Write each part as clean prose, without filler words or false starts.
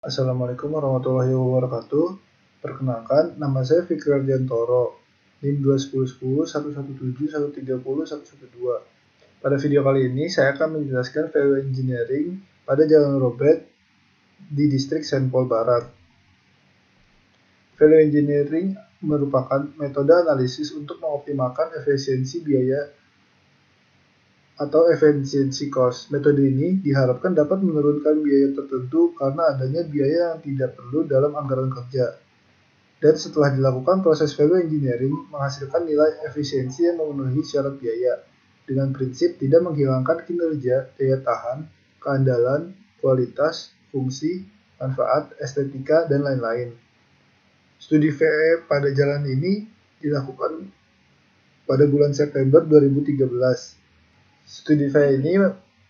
Assalamualaikum warahmatullahi wabarakatuh. Perkenalkan, nama saya Fikri Ardiantoro, NIM 210101171301112. Pada video kali ini, saya akan menjelaskan value engineering pada Jalan Robert di distrik Saint Paul Barat. Value engineering merupakan metode analisis untuk mengoptimalkan efisiensi biaya atau efisiensi cost. Metode ini diharapkan dapat menurunkan biaya tertentu karena adanya biaya yang tidak perlu dalam anggaran kerja. Dan setelah dilakukan proses value engineering menghasilkan nilai efisiensi yang memenuhi syarat biaya dengan prinsip tidak menghilangkan kinerja, daya tahan, keandalan, kualitas, fungsi, manfaat, estetika, dan lain-lain. Studi VE pada jalan ini dilakukan pada bulan September 2013. Studi VE ini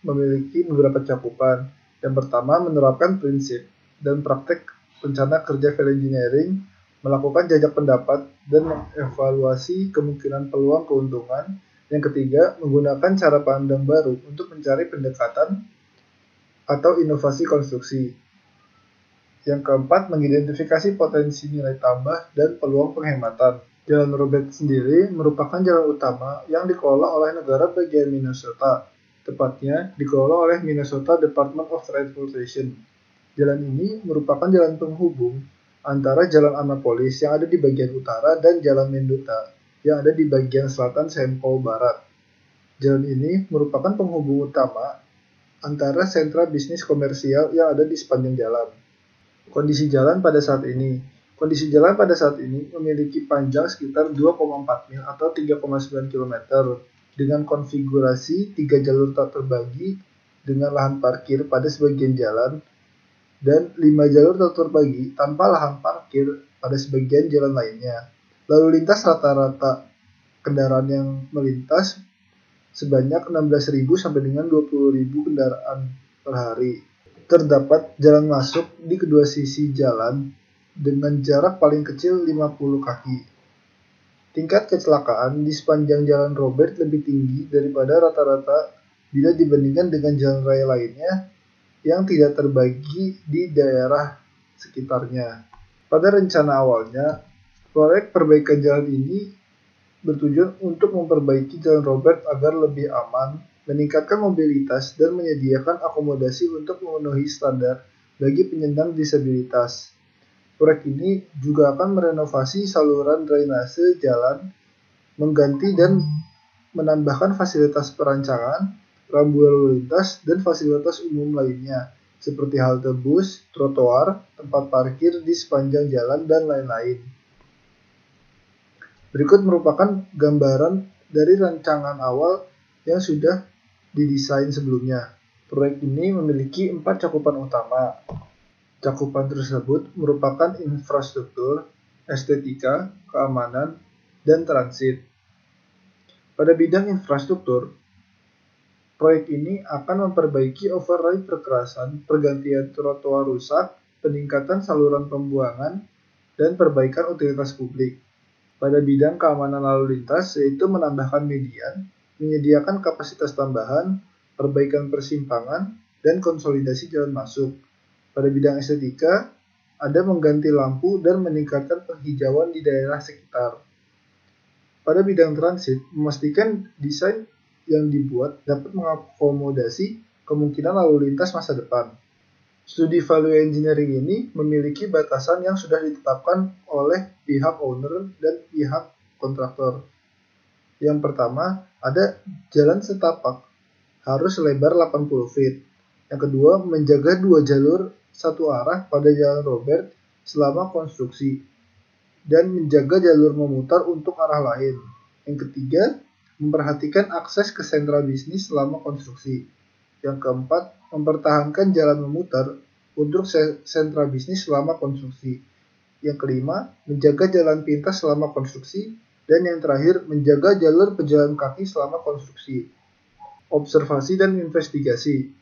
memiliki beberapa cakupan. Yang pertama, menerapkan prinsip dan praktek rencana kerja value engineering, melakukan jajak pendapat, dan mengevaluasi kemungkinan peluang keuntungan. Yang ketiga, menggunakan cara pandang baru untuk mencari pendekatan atau inovasi konstruksi. Yang keempat, mengidentifikasi potensi nilai tambah dan peluang penghematan. Jalan Robert sendiri merupakan jalan utama yang dikelola oleh negara bagian Minnesota, tepatnya dikelola oleh Minnesota Department of Transportation. Jalan ini merupakan jalan penghubung antara Jalan Annapolis yang ada di bagian utara dan Jalan Mendota yang ada di bagian selatan Saint Paul Barat. Jalan ini merupakan penghubung utama antara sentra bisnis komersial yang ada di sepanjang jalan. Kondisi jalan pada saat ini memiliki panjang sekitar 2,4 mil atau 3,9 km dengan konfigurasi 3 jalur tak terbagi dengan lahan parkir pada sebagian jalan dan 5 jalur tak terbagi tanpa lahan parkir pada sebagian jalan lainnya. Lalu lintas rata-rata kendaraan yang melintas sebanyak 16.000 sampai dengan 20.000 kendaraan per hari. Terdapat jalan masuk di kedua sisi jalan dengan jarak paling kecil 50 kaki. Tingkat kecelakaan di sepanjang Jalan Robert lebih tinggi daripada rata-rata bila dibandingkan dengan jalan raya lainnya yang tidak terbagi di daerah sekitarnya. Pada rencana awalnya, proyek perbaikan jalan ini bertujuan untuk memperbaiki Jalan Robert agar lebih aman, meningkatkan mobilitas, dan menyediakan akomodasi untuk memenuhi standar bagi penyandang disabilitas. Proyek ini juga akan merenovasi saluran drainase jalan, mengganti dan menambahkan fasilitas perancangan, rambu lalu lintas, dan fasilitas umum lainnya, seperti halte bus, trotoar, tempat parkir di sepanjang jalan, dan lain-lain. Berikut merupakan gambaran dari rancangan awal yang sudah didesain sebelumnya. Proyek ini memiliki 4 cakupan utama. Cakupan tersebut merupakan infrastruktur, estetika, keamanan, dan transit. Pada bidang infrastruktur, proyek ini akan memperbaiki overlay perkerasan, pergantian trotoar rusak, peningkatan saluran pembuangan, dan perbaikan utilitas publik. Pada bidang keamanan lalu lintas, yaitu menambahkan median, menyediakan kapasitas tambahan, perbaikan persimpangan, dan konsolidasi jalan masuk. Pada bidang estetika, ada mengganti lampu dan meningkatkan penghijauan di daerah sekitar. Pada bidang transit, memastikan desain yang dibuat dapat mengakomodasi kemungkinan lalu lintas masa depan. Studi value engineering ini memiliki batasan yang sudah ditetapkan oleh pihak owner dan pihak kontraktor. Yang pertama, ada jalan setapak harus lebar 80 feet. Yang kedua, menjaga 2 jalur satu arah pada Jalan Robert selama konstruksi dan menjaga jalur memutar untuk arah lain. Yang ketiga, memperhatikan akses ke sentra bisnis selama konstruksi. Yang keempat, mempertahankan jalan memutar untuk sentra bisnis selama konstruksi. Yang kelima, menjaga jalan pintas selama konstruksi. Dan yang terakhir, menjaga jalur pejalan kaki selama konstruksi. Observasi dan investigasi.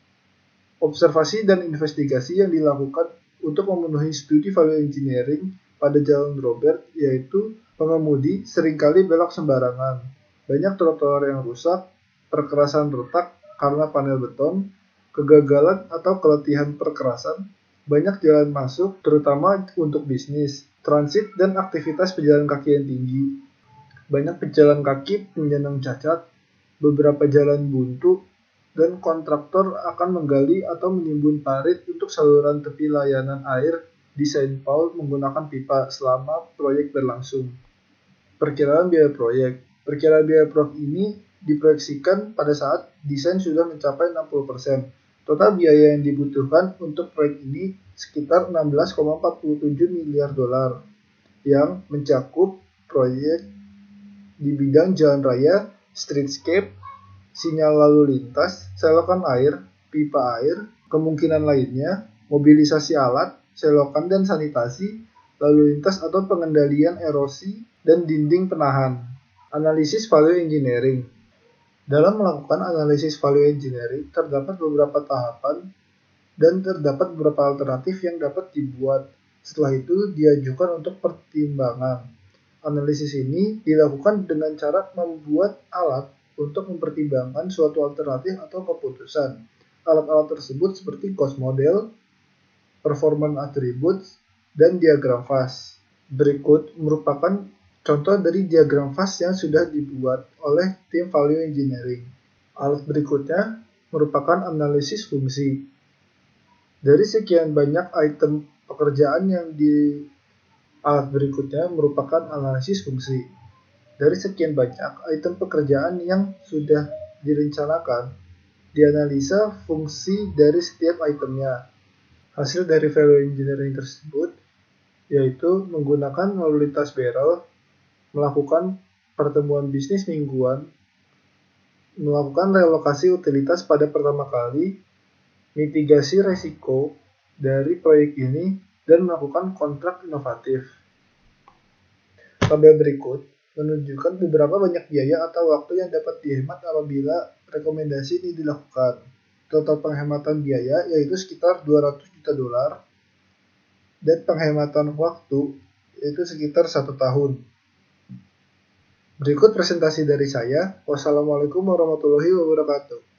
Observasi dan investigasi yang dilakukan untuk memenuhi studi value engineering pada Jalan Robert yaitu pengemudi seringkali belok sembarangan, banyak trotoar yang rusak, perkerasan retak karena panel beton, kegagalan atau keletihan perkerasan, Banyak jalan masuk, terutama untuk bisnis, transit, dan aktivitas pejalan kaki yang tinggi. Banyak pejalan kaki penyandang cacat, beberapa jalan buntu, dan kontraktor akan menggali atau menimbun parit untuk saluran tepi layanan air di Saint Paul menggunakan pipa selama proyek berlangsung. Perkiraan biaya proyek. Perkiraan biaya proyek ini diproyeksikan pada saat desain sudah mencapai 60%. Total biaya yang dibutuhkan untuk proyek ini sekitar 16,47 miliar dolar, yang mencakup proyek di bidang jalan raya, streetscape, sinyal lalu lintas, selokan air, pipa air, kemungkinan lainnya, mobilisasi alat, selokan dan sanitasi, lalu lintas atau pengendalian erosi, dan dinding penahan. Analisis value engineering. Dalam melakukan analisis value engineering, terdapat beberapa tahapan dan terdapat beberapa alternatif yang dapat dibuat. Setelah itu, diajukan untuk pertimbangan. Analisis ini dilakukan dengan cara membuat alat untuk mempertimbangkan suatu alternatif atau keputusan. Alat-alat tersebut seperti cost model, performance attributes, dan diagram fast. Berikut merupakan contoh dari diagram fast yang sudah dibuat oleh tim value engineering. Alat berikutnya merupakan analisis fungsi. Dari sekian banyak item pekerjaan yang di alat berikutnya merupakan analisis fungsi. Dari sekian banyak item pekerjaan yang sudah direncanakan, dianalisa fungsi dari setiap itemnya. Hasil dari value engineering tersebut yaitu menggunakan lalu lintas barrel, melakukan pertemuan bisnis mingguan, melakukan relokasi utilitas pada pertama kali, mitigasi resiko dari proyek ini, dan melakukan kontrak inovatif. Tabel berikut menunjukkan beberapa banyak biaya atau waktu yang dapat dihemat apabila rekomendasi ini dilakukan. Total penghematan biaya yaitu sekitar 200 juta dolar dan penghematan waktu yaitu sekitar 1 tahun. Berikut presentasi dari saya. Wassalamualaikum warahmatullahi wabarakatuh.